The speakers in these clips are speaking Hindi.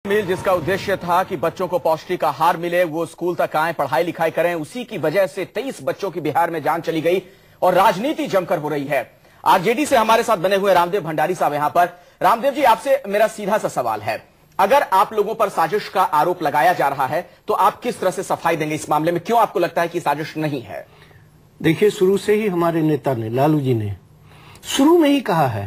मील जिसका उद्देश्य था कि बच्चों को पौष्टिक आहार मिले, वो स्कूल तक आए, पढ़ाई लिखाई करें, उसी की वजह से 23 बच्चों की बिहार में जान चली गई और राजनीति जमकर हो रही है। आरजेडी से हमारे साथ बने हुए रामदेव भंडारी साहब यहां पर। रामदेव जी, आपसे मेरा सीधा सा सवाल है, अगर आप लोगों पर साजिश का आरोप लगाया जा रहा है तो आप किस तरह से सफाई देंगे इस मामले में? क्यों आपको लगता है कि साजिश नहीं है? देखिए, शुरू से ही हमारे नेता ने, लालू जी ने शुरू में ही कहा है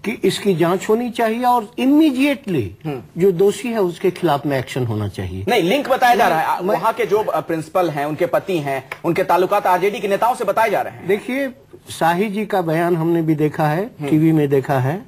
कि इसकी जांच होनी चाहिए और इमीडिएटली जो दोषी है उसके खिलाफ में एक्शन होना चाहिए। नहीं, लिंक बताया जा रहा है, वहां के जो प्रिंसिपल हैं, उनके पति हैं, उनके ताल्लुकात आरजेडी के नेताओं से बताए जा रहे हैं। देखिए, शाही जी का बयान हमने भी देखा है, टीवी में देखा है।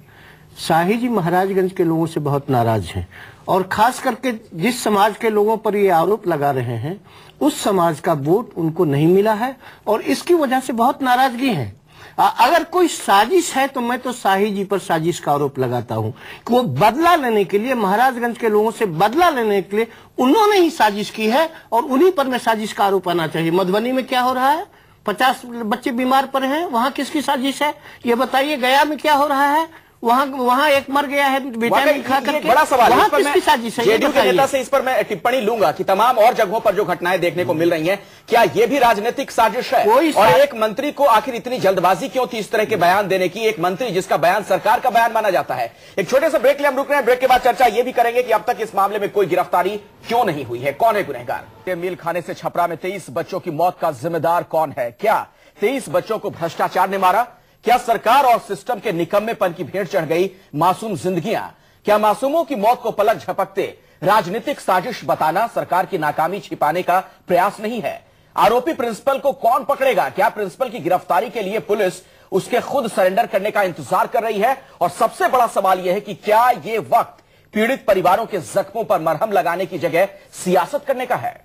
शाही जी महाराजगंज के लोगों से बहुत नाराज हैं और खास करके जिस समाज के लोगों पर ये आरोप लगा रहे हैं उस समाज का वोट उनको नहीं मिला है और इसकी वजह से बहुत नाराजगी है। अगर कोई साजिश है तो मैं तो शाही जी पर साजिश का आरोप लगाता हूं कि वो बदला लेने के लिए, महाराजगंज के लोगों से बदला लेने के लिए उन्होंने ही साजिश की है और उन्हीं पर में साजिश का आरोप आना चाहिए। मधुबनी में क्या हो रहा है, 50 बच्चे बीमार पड़े हैं, वहां किसकी साजिश है ये बताइए। गया में क्या हो रहा है, वहां एक मर गया है विटामिन खा करके, बड़ा सवाल है। किसकी साजिश है? जेडीयू के नेता से इस पर मैं टिप्पणी लूंगा कि तमाम और जगहों पर जो घटनाएं देखने को मिल रही हैं, क्या ये भी राजनीतिक साजिश है? और एक मंत्री को आखिर इतनी जल्दबाजी क्यों थी इस तरह के बयान देने की? एक मंत्री जिसका बयान सरकार का बयान माना जाता है। एक छोटे से ब्रेक लिए हम रुक रहे हैं, ब्रेक के बाद चर्चा ये भी करेंगे कि अब तक इस मामले में कोई गिरफ्तारी क्यों नहीं हुई है, कौन है गुनहगार? मील खाने से छपरा में 23 बच्चों की मौत का जिम्मेदार कौन है? क्या 23 बच्चों को भ्रष्टाचार ने मारा? क्या सरकार और सिस्टम के निकम्मेपन की भेंट चढ़ गई मासूम जिंदगियां? क्या मासूमों की मौत को पलक झपकते राजनीतिक साजिश बताना सरकार की नाकामी छिपाने का प्रयास नहीं है? आरोपी प्रिंसिपल को कौन पकड़ेगा? क्या प्रिंसिपल की गिरफ्तारी के लिए पुलिस उसके खुद सरेंडर करने का इंतजार कर रही है? और सबसे बड़ा सवाल यह है कि क्या यह वक्त पीड़ित परिवारों के जख्मों पर मरहम लगाने की जगह सियासत करने का है?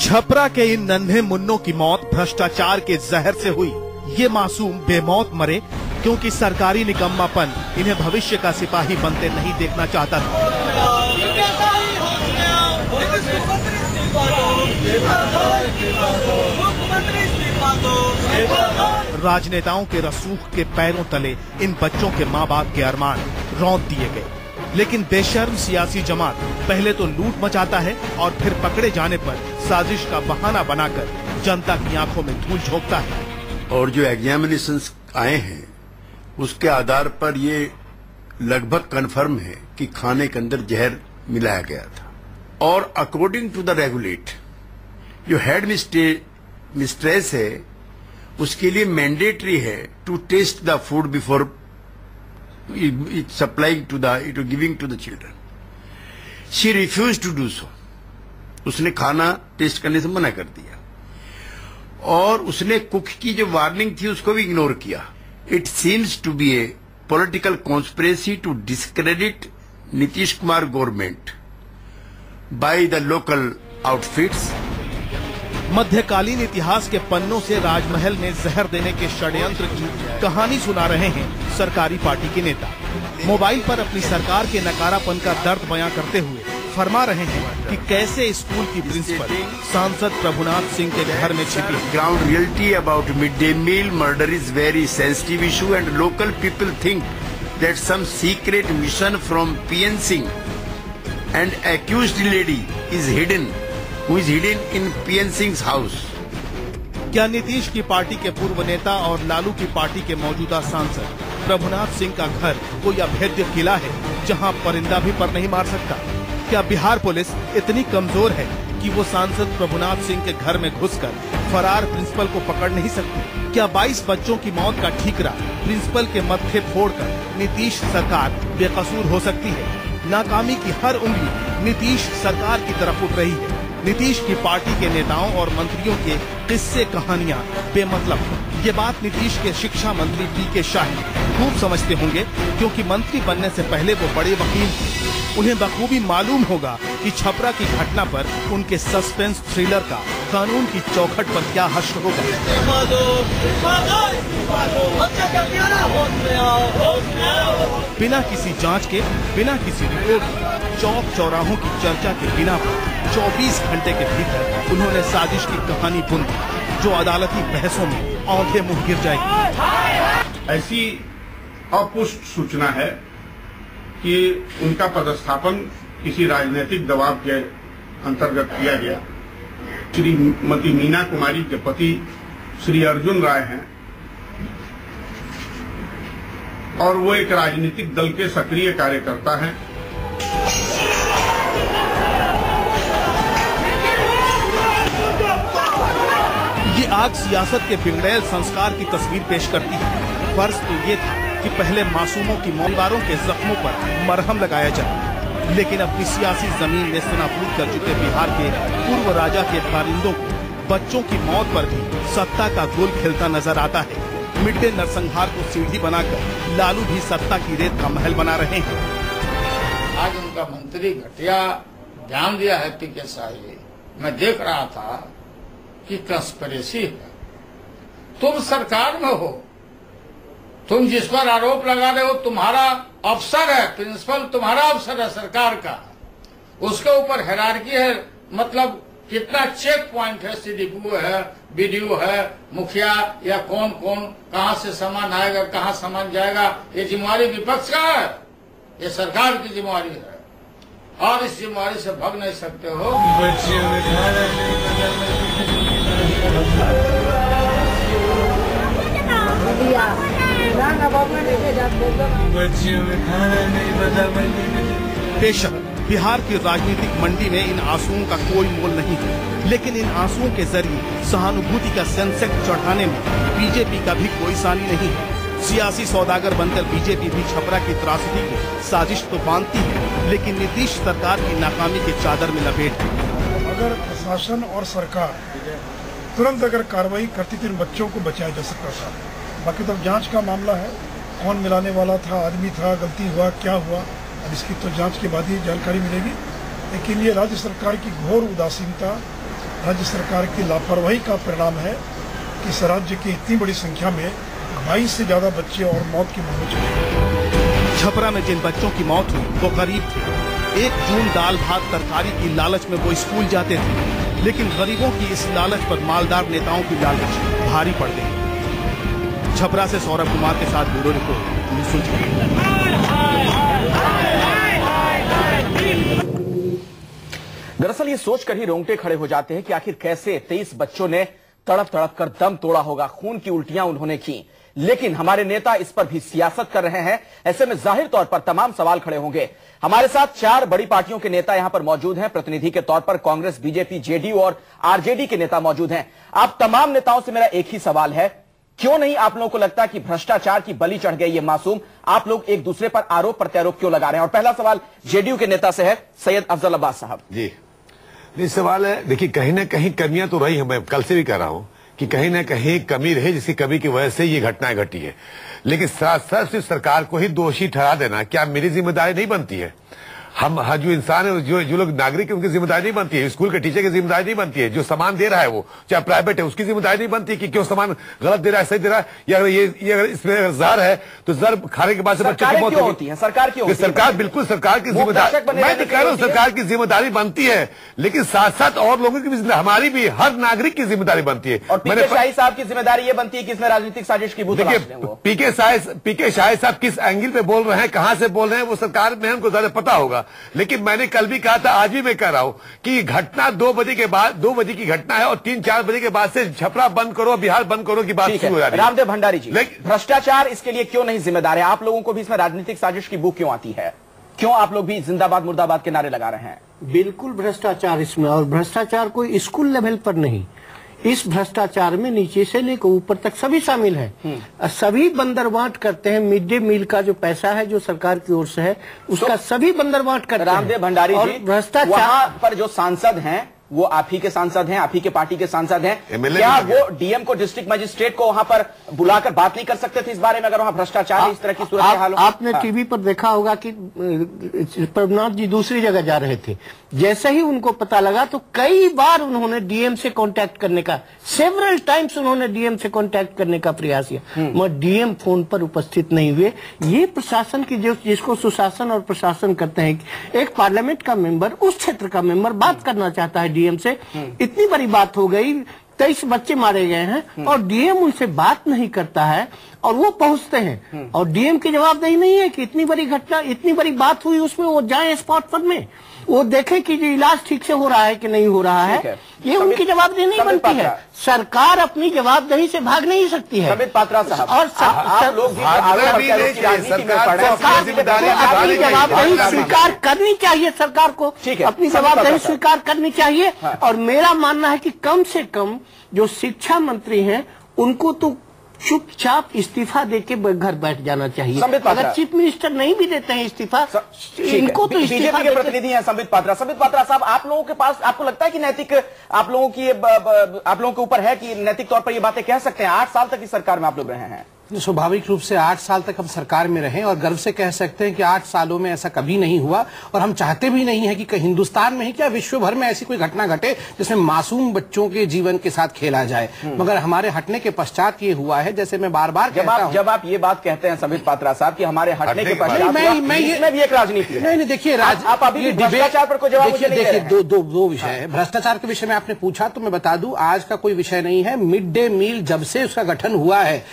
छपरा के इन नन्हे मुन्नों की मौत भ्रष्टाचार के जहर से हुई। ये मासूम बेमौत मरे क्योंकि सरकारी निकम्मापन इन्हें भविष्य का सिपाही बनते नहीं देखना चाहता था। राजनेताओं के रसूख के पैरों तले इन बच्चों के माँ बाप के अरमान रौंद दिए गए। लेकिन बेशर्म सियासी जमात पहले तो लूट मचाता है और फिर पकड़े जाने पर साजिश का बहाना बनाकर जनता की आंखों में धूल झोंकता है। और जो एग्जामिनेशंस आए हैं उसके आधार पर ये लगभग कन्फर्म है कि खाने के अंदर जहर मिलाया गया था। और अकॉर्डिंग टू द रेगुलेट जो हेड मिस्ट्रेस है उसके लिए मैंडेटरी है to test the food before supplying to giving to the children. She refused to do so. उसने खाना टेस्ट करने से मना कर दिया और उसने कुक की जो वार्निंग थी उसको भी इग्नोर किया। It seems to be a political conspiracy to discredit Nitish Kumar government by the local outfits. मध्यकालीन इतिहास के पन्नों से राजमहल में जहर देने के षड्यंत्र की कहानी सुना रहे हैं सरकारी पार्टी के नेता। मोबाइल पर अपनी सरकार के नकारापन का दर्द बयां करते हुए फरमा रहे हैं कि कैसे स्कूल की प्रिंसिपल सांसद प्रभुनाथ सिंह के घर में छिपी। Ground reality about mid day meal murder is very sensitive issue and local people think that some secret mission from PN Singh and accused lady is hidden who is hidden in PN Singh's house. क्या नीतीश की पार्टी के पूर्व नेता और लालू की पार्टी के मौजूदा सांसद प्रभुनाथ सिंह का घर कोई अभेद्य किला है जहां परिंदा भी पर नहीं मार सकता? क्या बिहार पुलिस इतनी कमजोर है कि वो सांसद प्रभुनाथ सिंह के घर में घुसकर फरार प्रिंसिपल को पकड़ नहीं सकती? क्या 22 बच्चों की मौत का ठीकरा प्रिंसिपल के मत्थे फोड़कर नीतीश सरकार बेकसूर हो सकती है? नाकामी की हर उंगली नीतीश सरकार की तरफ उठ रही है। नीतीश की पार्टी के नेताओं और मंत्रियों के किस्से कहानियां बेमतलब हैं। ये बात नीतीश के शिक्षा मंत्री PK शाही खूब समझते होंगे क्योंकि मंत्री बनने से पहले वो बड़े वकील थे। उन्हें बखूबी मालूम होगा कि छपरा की घटना पर उनके सस्पेंस थ्रिलर का कानून की चौखट पर क्या हश्र होगा। बिना किसी जांच के, बिना किसी रिपोर्ट के, चौक चौराहों की चर्चा के बिना 24 घंटे के भीतर उन्होंने साजिश की कहानी बुन दी, जो अदालती बहसों में औंधे मुंह गिर जाएगी। ऐसी अपुष्ट सूचना है कि उनका पदस्थापन किसी राजनीतिक दबाव के अंतर्गत किया गया। श्रीमती मीना कुमारी के पति श्री अर्जुन राय हैं और वो एक राजनीतिक दल के सक्रिय कार्यकर्ता हैं। ये आग सियासत के बिगड़ैल संस्कार की तस्वीर पेश करती है। फर्ज तो ये था कि पहले मासूमों की परिवारों के जख्मों पर मरहम लगाया जाए, लेकिन अपनी सियासी जमीन में सनाबूद कर चुके बिहार के पूर्व राजा के कारिंदों को बच्चों की मौत पर भी सत्ता का गोल खिलता नजर आता है। मिड डे नरसंहार को सीढ़ी बनाकर लालू भी सत्ता की रेत का महल बना रहे हैं। आज उनका मंत्री घटिया ध्यान दिया है पीके शाही। मैं देख रहा था कि कंस्पिरेसी है। तुम सरकार में हो, तुम जिस पर आरोप लगा रहे हो तुम्हारा अफसर है, प्रिंसिपल तुम्हारा अफसर है सरकार का, उसके ऊपर हायरार्की है। मतलब कितना चेक पॉइंट है, सीडीपीओ है, बीडीओ है, मुखिया या कौन कौन कहां से सामान आएगा, कहां सामान जाएगा, ये जिम्मेवारी विपक्ष का है, ये सरकार की जिम्मेवारी है और इस जिम्मेवारी से भाग नहीं सकते हो। बेशक बिहार की राजनीतिक मंडी में इन आंसुओं का कोई मोल नहीं है, लेकिन इन आंसुओं के जरिए सहानुभूति का सेंसेक्स चढ़ाने में बीजेपी का भी कोई सानी नहीं है। सियासी सौदागर बनकर बीजेपी भी छपरा की त्रासदी को साजिश तो बांधती है, लेकिन नीतीश सरकार की नाकामी के चादर में लपेट है। अगर प्रशासन और सरकार तुरंत अगर कार्रवाई करती तो इन बच्चों को बचाया जा सकता था। बाकी तो जांच का मामला है, कौन मिलाने वाला था, आदमी था, गलती हुआ, क्या हुआ, अब इसकी तो जांच के बाद ही जानकारी मिलेगी। लेकिन ये राज्य सरकार की घोर उदासीनता, राज्य सरकार की लापरवाही का परिणाम है कि इस राज्य की इतनी बड़ी संख्या में 22 से ज्यादा बच्चे और मौत की मुंह में चले। छपरा में जिन बच्चों की मौत हुई वो गरीब थे। 1 जून दाल भात तरकारी की लालच में वो स्कूल जाते थे, लेकिन गरीबों की इस लालच पर मालदार नेताओं की लालच भारी पड़ गई। छपरा से सौरभ कुमार के साथ ब्यूरो रिपोर्ट, न्यूज़ 18। दरअसल ये सोचकर ही रोंगटे खड़े हो जाते हैं कि आखिर कैसे 23 बच्चों ने तड़प तड़प कर दम तोड़ा होगा, खून की उल्टियां उन्होंने की। लेकिन हमारे नेता इस पर भी सियासत कर रहे हैं। ऐसे में जाहिर तौर पर तमाम सवाल खड़े होंगे। हमारे साथ 4 बड़ी पार्टियों के नेता यहां पर मौजूद हैं। प्रतिनिधि के तौर पर कांग्रेस, बीजेपी, जेडीयू और आरजेडी के नेता मौजूद हैं। आप तमाम नेताओं से मेरा एक ही सवाल है, क्यों नहीं आप लोगों को लगता कि भ्रष्टाचार की बलि चढ़ गए ये मासूम? आप लोग एक दूसरे पर आरोप प्रत्यारोप क्यों लगा रहे हैं? और पहला सवाल जेडीयू के नेता से है, सैयद अफजल अब्बास साहब। जी, ये सवाल है, देखिए कहीं ना कहीं कमियां तो रही हैं। मैं कल से भी कह रहा हूं कि कहीं ना कहीं कमी रही, जिसकी कमी की वजह से ये घटनाएं घटी है। लेकिन साथ साथ सिर्फ सरकार को ही दोषी ठहरा देना क्या मेरी जिम्मेदारी नहीं बनती है? हम जो इंसान है, जो लोग नागरिक है, उनकी जिम्मेदारी नहीं बनती है? स्कूल के टीचर की जिम्मेदारी नहीं बनती है? जो सामान दे रहा है वो चाहे प्राइवेट है, उसकी जिम्मेदारी नहीं बनती कि क्यों सामान गलत दे रहा है, सही दे रहा है? या अगर ये अगर इसमें अगर जहर है तो जहर खाने के बाद से बच्चों की मौत होती है। सरकार बिल्कुल सरकार की जिम्मेदारी, मैं तो कह रहा हूँ सरकार की जिम्मेदारी बनती है, लेकिन साथ साथ और लोगों की भी, हमारी भी, हर नागरिक की जिम्मेदारी बनती है। और पीके शाही साहब की जिम्मेदारी ये बनती है कि इसमें राजनीतिक साजिश की देखिए, पीके शाही साहब किस एंगल पे बोल रहे हैं, कहां से बोल रहे हैं, वो सरकार में उनको ज्यादा पता होगा। लेकिन मैंने कल भी कहा था, आज भी मैं कह रहा हूं कि घटना 2 बजे के बाद, 2 बजे की घटना है और 3-4 बजे के बाद से छपरा बंद करो, बिहार बंद करो की बात शुरू हो जाती है। रामदेव भंडारी जी, भ्रष्टाचार इसके लिए क्यों नहीं जिम्मेदार है? आप लोगों को भी इसमें राजनीतिक साजिश की बू क्यों आती है? क्यों आप लोग भी जिंदाबाद मुर्दाबाद के नारे लगा रहे हैं? बिल्कुल भ्रष्टाचार इसमें, और भ्रष्टाचार कोई स्कूल लेवल पर नहीं, इस भ्रष्टाचार में नीचे से लेकर ऊपर तक सभी शामिल हैं। सभी बंदरबांट करते हैं। मिड डे मील का जो पैसा है जो सरकार की ओर से है, उसका सभी बंदरबांट करते हैं। रामदेव भंडारी जी, भ्रष्टाचार पर जो सांसद हैं वो आप ही के सांसद हैं, आप ही के पार्टी के सांसद हैं, MLA क्या वो डीएम को, डिस्ट्रिक्ट मजिस्ट्रेट को वहां पर बुलाकर बात नहीं कर सकते थे इस बारे में, अगर वहां भ्रष्टाचार इस तरह की सूरत हाल हो? आपने टीवी पर देखा होगा कि प्रभुनाथ जी दूसरी जगह जा रहे थे, जैसे ही उनको पता लगा तो कई बार उन्होंने डीएम से कांटेक्ट करने का, सेवरल टाइम्स उन्होंने डीएम से कांटेक्ट करने का प्रयास किया, मगर डीएम फोन पर उपस्थित नहीं हुए। ये प्रशासन की, जिसको सुशासन और प्रशासन करते हैं, एक पार्लियामेंट का मेंबर, उस क्षेत्र का मेंबर बात करना चाहता है डीएम से, इतनी बड़ी बात हो गई, 23 बच्चे मारे गए हैं और डीएम उनसे बात नहीं करता है और वो पहुंचते हैं और डीएम की जवाबदेही नहीं है कि इतनी बड़ी घटना, इतनी बड़ी बात हुई, उसमें वो जाए स्पॉट पर में, वो देखें कि इलाज ठीक से हो रहा है कि नहीं हो रहा है। ये उनकी जवाबदेही नहीं बनती है। सरकार अपनी जवाबदेही से भाग नहीं सकती है। समित पात्रा साहब, और आप लोग भी अपनी जवाबदेही स्वीकार करनी चाहिए, सरकार को अपनी जवाबदेही स्वीकार करनी चाहिए। और मेरा मानना है कि कम से कम जो शिक्षा मंत्री हैं उनको तो चुपचाप इस्तीफा देके घर बैठ जाना चाहिए। अगर चीफ मिनिस्टर नहीं भी देते हैं इस्तीफा, इनको तो इस्तीफा बीजेपी के प्रतिनिधि हैं संबित पात्रा। संबित पात्रा साहब, आप लोगों के पास, आपको लगता है कि नैतिक, आप लोगों के ऊपर है कि नैतिक तौर पर ये बातें कह सकते हैं? 8 साल तक इस सरकार में आप लोग रहे हैं। स्वाभाविक रूप से 8 साल तक हम सरकार में रहे और गर्व से कह सकते हैं कि 8 सालों में ऐसा कभी नहीं हुआ और हम चाहते भी नहीं है कि हिंदुस्तान में ही क्या विश्व भर में ऐसी कोई घटना घटे जिसमें मासूम बच्चों के जीवन के साथ खेला जाए। मगर हमारे हटने के पश्चात ये हुआ है, जैसे मैं बार बार जब आप ये बात कहते हैं संबित पात्रा साहब कि हमारे हटने के पश्चात, मैं भी एक राजनीति है। नहीं, देखिए, आप अभी भ्रष्टाचार पर कोई जवाब मुझे नहीं दे रहे हैं। दो विषय है। भ्रष्टाचार के विषय में आपने पूछा तो मैं बता दूं, आज का कोई विषय नहीं है। मिड डे मील जब से उसका गठन हुआ है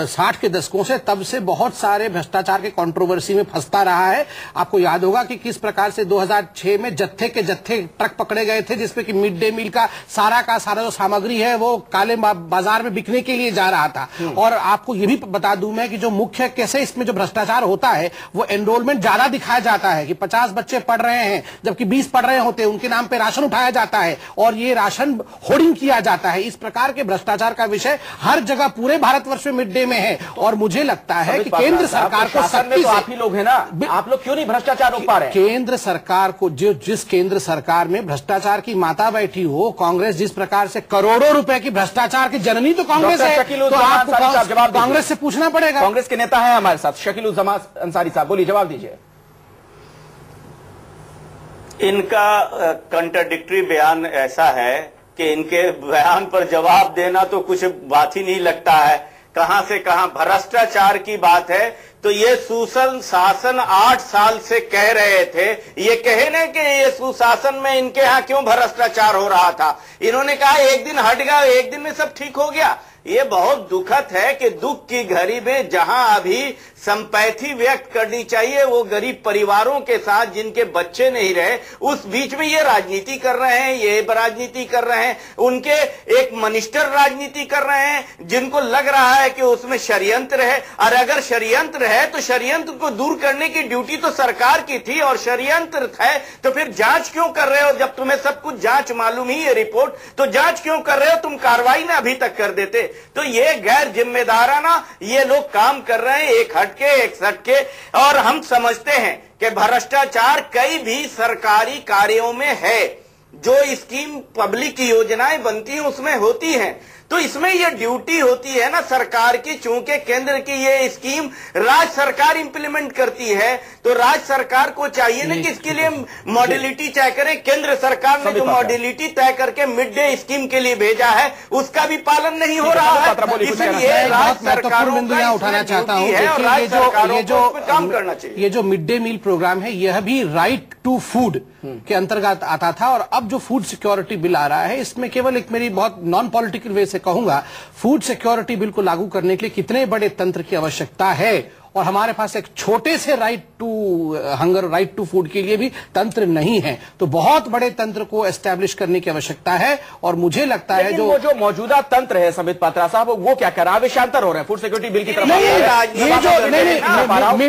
60 के दशकों से, तब से बहुत सारे भ्रष्टाचार के कंट्रोवर्सी में फंसता रहा है। आपको याद होगा कि किस प्रकार से 2006 में जत्थे के जत्थे ट्रक पकड़े गए थे जिसपे कि मिड डे मील का सारा जो सामग्री है वो काले बाजार में बिकने के लिए जा रहा था। और आपको ये भी बता दूं मैं कि जो मुख्य कैसे इसमें जो भ्रष्टाचार होता है वो एनरोलमेंट ज्यादा दिखाया जाता है कि 50 बच्चे पढ़ रहे हैं जबकि 20 पढ़ रहे होते हैं, उनके नाम पे राशन उठाया जाता है और ये राशन होर्डिंग किया जाता है। इस प्रकार के भ्रष्टाचार का विषय हर जगह पूरे भारतवर्ष में मिड डे में है और मुझे लगता है कि केंद्र सरकार को सख्ती से, आप ही लोग हैं ना, आप लोग क्यों नहीं भ्रष्टाचार रोक पा रहे हैं? केंद्र सरकार को, जिस केंद्र सरकार में भ्रष्टाचार की माता बैठी हो, कांग्रेस जिस प्रकार से करोड़ों रुपए की भ्रष्टाचार की जननी तो कांग्रेस है, तो आपको कांग्रेस से पूछना पड़ेगा। कांग्रेस के नेता है हमारे साथ, शकीलुज्जमान अंसारी साहब, बोलिए, जवाब दीजिए। इनका कंट्राडिक्टरी बयान ऐसा है कि इनके बयान पर जवाब देना तो कुछ बात ही नहीं लगता है। कहां से कहां भ्रष्टाचार की बात है तो ये सुशासन 8 साल से कह रहे थे। ये कहे ना कि ये सुशासन में इनके यहां क्यों भ्रष्टाचार हो रहा था, इन्होंने कहा एक दिन हट गया, एक दिन में सब ठीक हो गया। ये बहुत दुखद है कि दुख की घड़ी में जहां अभी संपैथी व्यक्त करनी चाहिए वो गरीब परिवारों के साथ जिनके बच्चे नहीं रहे, उस बीच में ये राजनीति कर रहे हैं, ये राजनीति कर रहे हैं, उनके एक मिनिस्टर राजनीति कर रहे हैं जिनको लग रहा है कि उसमें षड्यंत्र है। और अगर षड्यंत्र है तो षड्यंत्र को दूर करने की ड्यूटी तो सरकार की थी, और षड्यंत्र है तो फिर जांच क्यों कर रहे हो? जब तुम्हें सब कुछ जांच मालूम ही है, रिपोर्ट, तो जांच क्यों कर रहे हो? तुम कार्रवाई ना अभी तक कर देते। तो ये गैर जिम्मेदाराना ये लोग काम कर रहे हैं, एक हटके एक सटके। और हम समझते हैं कि भ्रष्टाचार कई भी सरकारी कार्यों में है, जो स्कीम पब्लिक योजनाएं बनती हैं उसमें होती हैं, तो इसमें ये ड्यूटी होती है ना सरकार की, चूंकि केंद्र की ये स्कीम राज्य सरकार इंप्लीमेंट करती है, तो राज्य सरकार को चाहिए ना कि इसके लिए मॉडलिटी तय करे। केंद्र सरकार ने जो मॉडलिटी तय करके मिड डे स्कीम के लिए भेजा है उसका भी पालन नहीं हो रहा है। इसलिए राज्य सरकारों का उठाना चाहता हूं, काम करना चाहिए। ये जो मिड डे मील प्रोग्राम है यह भी राइट टू फूड के अंतर्गत आता था, और अब जो फूड सिक्योरिटी बिल आ रहा है इसमें केवल एक मेरी बहुत नॉन पॉलिटिकल वे से कहूंगा, फूड सिक्योरिटी बिल को लागू करने के लिए कितने बड़े तंत्र की आवश्यकता है, और हमारे पास एक छोटे से right to hunger, right to food के लिए भी तंत्र नहीं है। तो बहुत बड़े तंत्र को एस्टैब्लिश करने की आवश्यकता है, और मुझे लगता है जो मौजूदा तंत्र है संबित पात्रा साहब, वो क्या कर रहा है? आवेशांतर हो रहे हैं फूड सिक्योरिटी बिल की तरफ।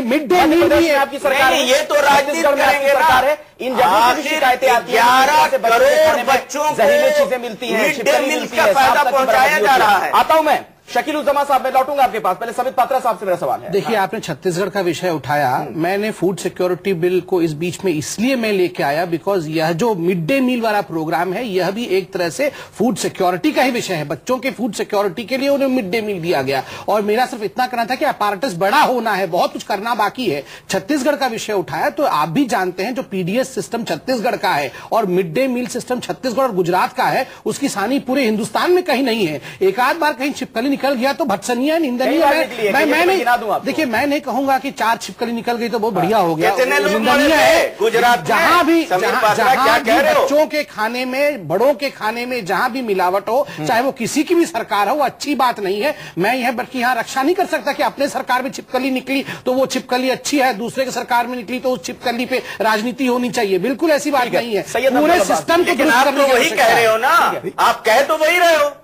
मिड डे मील भी आपकी सरकार, ये तो राजनीति करेंगे सरकार है। इन जगहों की शिकायतें आती हैं, 11 करोड़ बच्चों को जहरीली चीजें मिलती हैं, मिड डे मील का फायदा पहुंचाया जा रहा है। आता हूं मैं शकील उज़्ज़मा साहब, मैं लौटूंगा आपके पास, पहले समित पात्रा साहब से मेरा सवाल है। देखिए, आपने छत्तीसगढ़ का विषय उठाया, मैंने फूड सिक्योरिटी बिल को इस बीच में इसलिए मैं लेके आया बिकॉज यह जो मिड डे मील वाला प्रोग्राम है, यह भी एक तरह से फूड सिक्योरिटी का ही विषय है। बच्चों के फूड सिक्योरिटी के लिए उन्हें मिड डे मील दिया गया, और मेरा सिर्फ इतना कहना था कि अपैरेटस बड़ा होना है, बहुत कुछ करना बाकी है। छत्तीसगढ़ का विषय उठाया तो आप भी जानते हैं जो पीडीएस सिस्टम छत्तीसगढ़ का है और mid day meal system Chhattisgarh और गुजरात का है, उसकी सानी पूरे हिंदुस्तान में कहीं नहीं है। एक आध बार कहीं छिपकली निकल गया तो भत्सनीय निंदनीय है। देखिए, मैं नहीं कहूंगा कि 4 छिपकली निकल गई तो बहुत बढ़िया हो गया, निंदनीय है। गुजरात जहां भी बच्चों के खाने में, बड़ों के खाने में जहां भी मिलावट हो, चाहे वो किसी की भी सरकार हो, वो अच्छी बात नहीं है। मैं यह बल्कि यहां रक्षा नहीं कर सकता कि अपने सरकार में छिपकली निकली तो वो छिपकली अच्छी है, दूसरे की सरकार में निकली तो उस छिपकली पे राजनीति होनी चाहिए। बिल्कुल ऐसी बात नहीं है। पूरे सिस्टम को दुरुस्त करने वही कह रहे हो ना, आप कह तो वही रहे हो।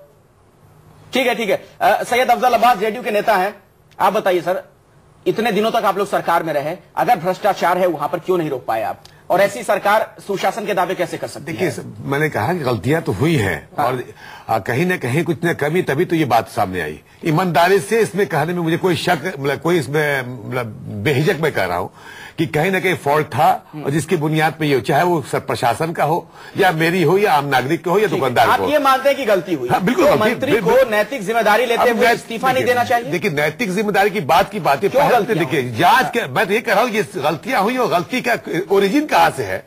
ठीक है। सैयद अफजल अब्बास जेडीयू के नेता हैं, आप बताइए सर, इतने दिनों तक आप लोग सरकार में रहे, अगर भ्रष्टाचार है वहां पर क्यों नहीं रोक पाए आप, और ऐसी सरकार सुशासन के दावे कैसे कर सकती है? देखिए, मैंने कहा कि गलतियां तो हुई हैं, और कहीं न कहीं कुछ न कमी, तभी तो ये बात सामने आई। ईमानदारी से इसमें कहने में मुझे कोई शक, मतलब कोई इसमें बेहिजक मैं कह रहा हूं कि कहीं न कहीं फॉल्ट था, और जिसकी बुनियाद पे ये, चाहे वो प्रशासन का हो या मेरी हो या आम नागरिक का हो या दुकानदार का हो। आप ये मानते हैं कि गलती हुई? हाँ, बिल्कुल। तो मंत्री को नैतिक जिम्मेदारी लेते हुए इस्तीफा नहीं देना चाहिए? देखिए, नैतिक जिम्मेदारी की बात है, पहले देखिए जांच के, मैं तो ये कह रहा हूँ ये गलतियां हुई और गलती का ओरिजिन कहां से है,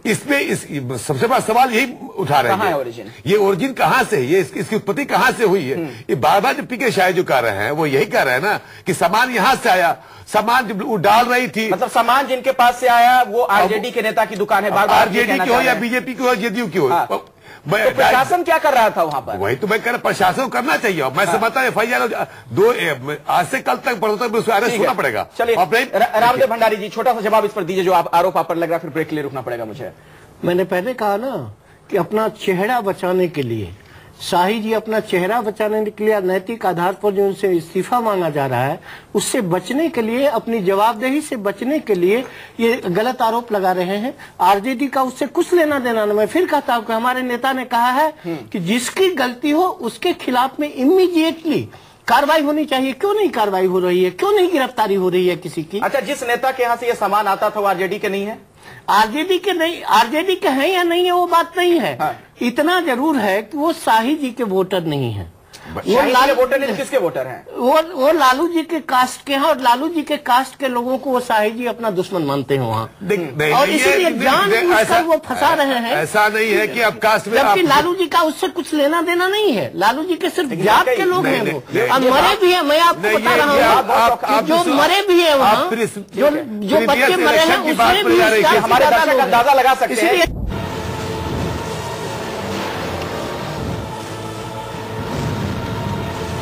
इसमें सबसे बड़ा सवाल यही उठा रहे हैं, ये ओरिजिन कहां से है, ये इसकी उत्पत्ति कहां से हुई है। ये बार बार जो पीके शाह जो कह रहे हैं वो यही कह रहे हैं ना कि सामान यहां से आया, सामान जब डाल रही थी, मतलब सामान जिनके पास से आया वो आरजेडी के नेता की दुकान है, बार बार आरजेडी की हो या बीजेपी की हो, जेडीयू की हो। तो प्रशासन क्या कर रहा था वहां पर? वही तो मैं कह रहा, प्रशासन को करना चाहिए। मैं समझता हूं FIR आज से कल तक उसको अरेस्ट होना पड़ेगा। चलिए, रामदेव भंडारी जी, छोटा सा जवाब इस पर दीजिए जो आरोप आप पर लग रहा है, फिर ब्रेक के लिए रुकना पड़ेगा मुझे। मैंने पहले कहा ना कि अपना चेहरा बचाने के लिए, शाही जी अपना चेहरा बचाने के लिए नैतिक आधार पर जो उनसे इस्तीफा मांगा जा रहा है, उससे बचने के लिए, अपनी जवाबदेही से बचने के लिए ये गलत आरोप लगा रहे हैं। आरजेडी का उससे कुछ लेना देना नहीं। मैं फिर कहता हूं कि हमारे नेता ने कहा है कि जिसकी गलती हो उसके खिलाफ में इमीडिएटली कार्रवाई होनी चाहिए। क्यों नहीं कार्रवाई हो रही है? क्यों नहीं गिरफ्तारी हो रही है किसी की? अच्छा, जिस नेता के यहाँ से ये सामान आता था वो आरजेडी के नहीं है? आरजेडी के नहीं, आरजेडी के हैं या नहीं है वो बात नहीं है। हाँ। इतना जरूर है कि वो शाही जी के वोटर नहीं है। वो लालू वोटर नहीं, किसके वोटर हैं? वो लालू जी के कास्ट के हैं, और लालू जी के कास्ट के लोगों को वो शाही जी अपना दुश्मन मानते हैं वहाँ, और इसीलिए जानबूझकर वो फंसा रहे हैं। ऐसा नहीं है कि अब कास्ट में, जबकि लालू जी का उससे कुछ लेना देना नहीं है। लालू जी के सिर्फ जात के लोग हैं वो, अब मरे भी है। मैं आपको बता रहा हूँ, जो मरे भी है वहाँ, जो बच्चे मरे हैं उसमें भी हमारे दर्शक अंदाजा लगा सकते हैं।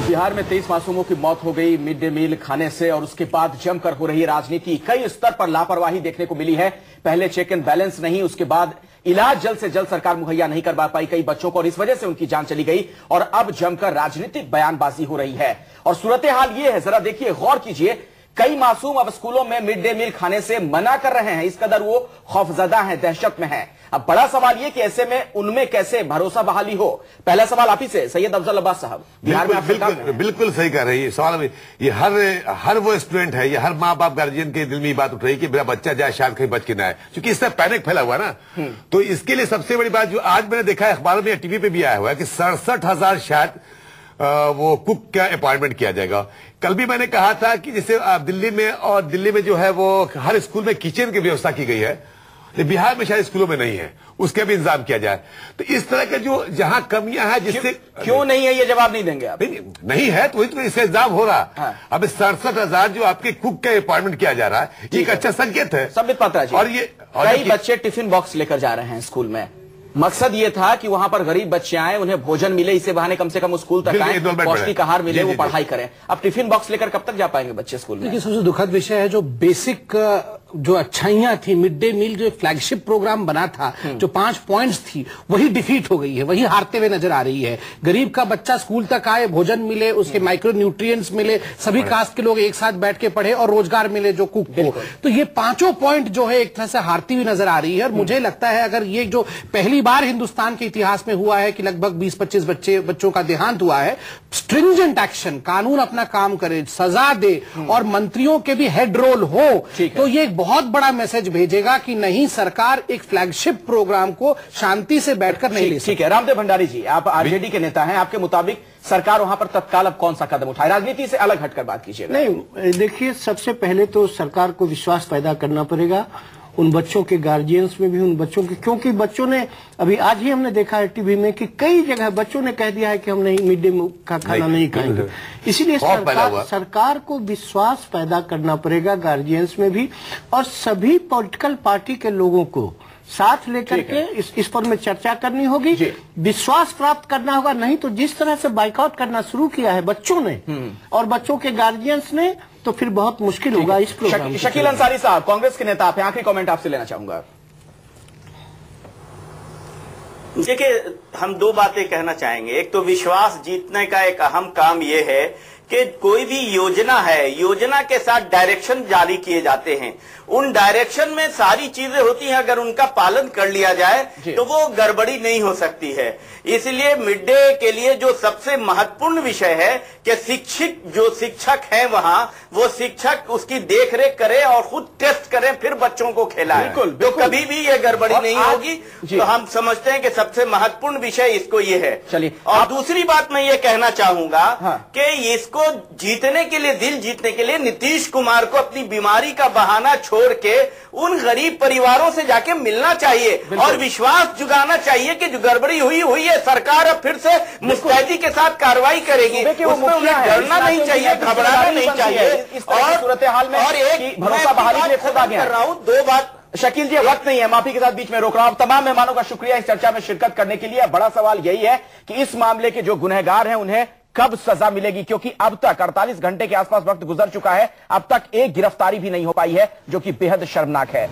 बिहार में 23 मासूमों की मौत हो गई मिड डे मील खाने से, और उसके बाद जमकर हो रही राजनीति। कई स्तर पर लापरवाही देखने को मिली है। पहले चेक एंड बैलेंस नहीं, उसके बाद इलाज जल्द से जल्द सरकार मुहैया नहीं करवा पाई कई बच्चों को, और इस वजह से उनकी जान चली गई, और अब जमकर राजनीतिक बयानबाजी हो रही है। और सूरत हाल ये है, जरा देखिए, गौर कीजिए, कई मासूम अब स्कूलों में मिड डे मील खाने से मना कर रहे हैं, इस कदर वो खौफजदा हैं, दहशत में हैं। अब बड़ा सवाल ये कि ऐसे में उनमें कैसे भरोसा बहाली हो। पहला सवाल आप ही से, सैयद अफजल अब्बास साहब, बिहार में बिल्कुल सही कह रही है। सवाल ये हर वो स्टूडेंट है, ये हर माँ बाप गार्जियन के दिल में बात उठ रही है कि मेरा बच्चा जाए शायद कहीं बच के ना आए, क्योंकि इससे पैनिक फैला हुआ ना। तो इसके लिए सबसे बड़ी बात जो आज मैंने देखा है अखबारों में, टीवी पे भी आया हुआ है कि 67,000 शायद वो कुक का अपॉइंटमेंट किया जाएगा। कल भी मैंने कहा था कि जैसे दिल्ली में जो है वो हर स्कूल में किचन की व्यवस्था की गई है, बिहार में शायद स्कूलों में नहीं है, उसका भी इंतजाम किया जाए। तो इस तरह के जो जहां कमियां हैं, जिससे क्यों नहीं है ये जवाब नहीं देंगे आप? नहीं है तो वही तो इसका इंतजाम हो रहा। हाँ। अब 67,000 जो आपके कुक का अपॉइंटमेंट किया जा रहा है, एक अच्छा संकेत है। संबित पात्रा जी, और कई बच्चे टिफिन बॉक्स लेकर जा रहे हैं स्कूल में। मकसद ये था कि वहां पर गरीब बच्चे आए, उन्हें भोजन मिले, इसे बहाने कम से कम स्कूल तक आए, पौष्टिक आहार मिले, वो पढ़ाई करें। अब टिफिन बॉक्स लेकर कब तक जा पाएंगे बच्चे स्कूल में? देखिए, सबसे दुखद विषय है जो बेसिक जो अच्छाइयां थी, मिड डे मील जो फ्लैगशिप प्रोग्राम बना था, जो 5 पॉइंट्स थी, वही डिफीट हो गई है, वही हारते हुए नजर आ रही है। गरीब का बच्चा स्कूल तक आए, भोजन मिले, उसके माइक्रो न्यूट्रिएंट्स मिले, सभी कास्ट के लोग एक साथ बैठ के पढ़े और रोजगार मिले जो कुक को। तो ये 5 पॉइंट जो है एक तरह से हारती हुई नजर आ रही है। और मुझे लगता है अगर ये जो पहली बार हिंदुस्तान के इतिहास में हुआ है कि लगभग 20-25 बच्चों का देहांत हुआ है, स्ट्रिंजेंट एक्शन, कानून अपना काम करे, सजा दे और मंत्रियों के भी हेड रोल हो, तो ये एक बहुत बड़ा मैसेज भेजेगा कि नहीं, सरकार एक फ्लैगशिप प्रोग्राम को शांति से बैठकर नहीं ले सकती। ठीक है, रामदेव भंडारी जी, आप आरजेडी के नेता हैं, आपके मुताबिक सरकार वहां पर तत्काल अब कौन सा कदम उठाए? राजनीति से अलग हटकर बात कीजिएगा। नहीं, देखिए, सबसे पहले तो सरकार को विश्वास पैदा करना पड़ेगा उन बच्चों के गार्जियंस में भी, उन बच्चों के, क्योंकि बच्चों ने अभी आज ही हमने देखा है टीवी में कि कई जगह बच्चों ने कह दिया है कि हम नहीं, मिड डे का खाना नहीं खाएंगे। इसीलिए सरकार को विश्वास पैदा करना पड़ेगा गार्जियंस में भी, और सभी पॉलिटिकल पार्टी के लोगों को साथ लेकर के इस पर में चर्चा करनी होगी, विश्वास प्राप्त करना होगा। नहीं तो जिस तरह से बाइकआउट करना शुरू किया है बच्चों ने और बच्चों के गार्जियंस ने, तो फिर बहुत मुश्किल होगा इस प्रोग्राम। शकील अंसारी साहब, कांग्रेस के नेता आप हैं, आखिरी कमेंट आपसे लेना चाहूंगा। देखिए, हम 2 बातें कहना चाहेंगे। एक तो विश्वास जीतने का एक अहम काम यह है कि कोई भी योजना है, योजना के साथ डायरेक्शन जारी किए जाते हैं, उन डायरेक्शन में सारी चीजें होती हैं, अगर उनका पालन कर लिया जाए तो वो गड़बड़ी नहीं हो सकती है। इसलिए मिड डे के लिए जो सबसे महत्वपूर्ण विषय है कि शिक्षक हैं वहां, वो शिक्षक उसकी देखरेख करे और खुद टेस्ट करें, फिर बच्चों को खिलाएं, तो कभी भी ये गड़बड़ी नहीं होगी। तो हम समझते हैं कि सबसे महत्वपूर्ण विषय इसको ये है। चलिए, और दूसरी बात मैं ये कहना चाहूंगा कि इसको जीतने के लिए, दिल जीतने के लिए नीतीश कुमार को अपनी बीमारी का बहाना छोड़ के उन गरीब परिवारों से जाके मिलना चाहिए और विश्वास जुगाना चाहिए कि जो गड़बड़ी हुई है, सरकार अब फिर से मुस्तैदी के साथ कार्रवाई करेगी, उसमें उन्हें डरना नहीं चाहिए, घबराना नहीं चाहिए। और सूरत हाल में और एक भरोसा बहाली के लिए खुद आ गया। 2 बात शकील जी, वक्त नहीं है, माफी के साथ बीच में रोक रहा हूं। तमाम मेहमानों का शुक्रिया इस चर्चा में शिरकत करने के लिए। बड़ा सवाल यही है कि इस मामले के जो गुनहगार हैं उन्हें कब सजा मिलेगी, क्योंकि अब तक 48 घंटे के आसपास वक्त गुजर चुका है, अब तक एक गिरफ्तारी भी नहीं हो पाई है, जो कि बेहद शर्मनाक है।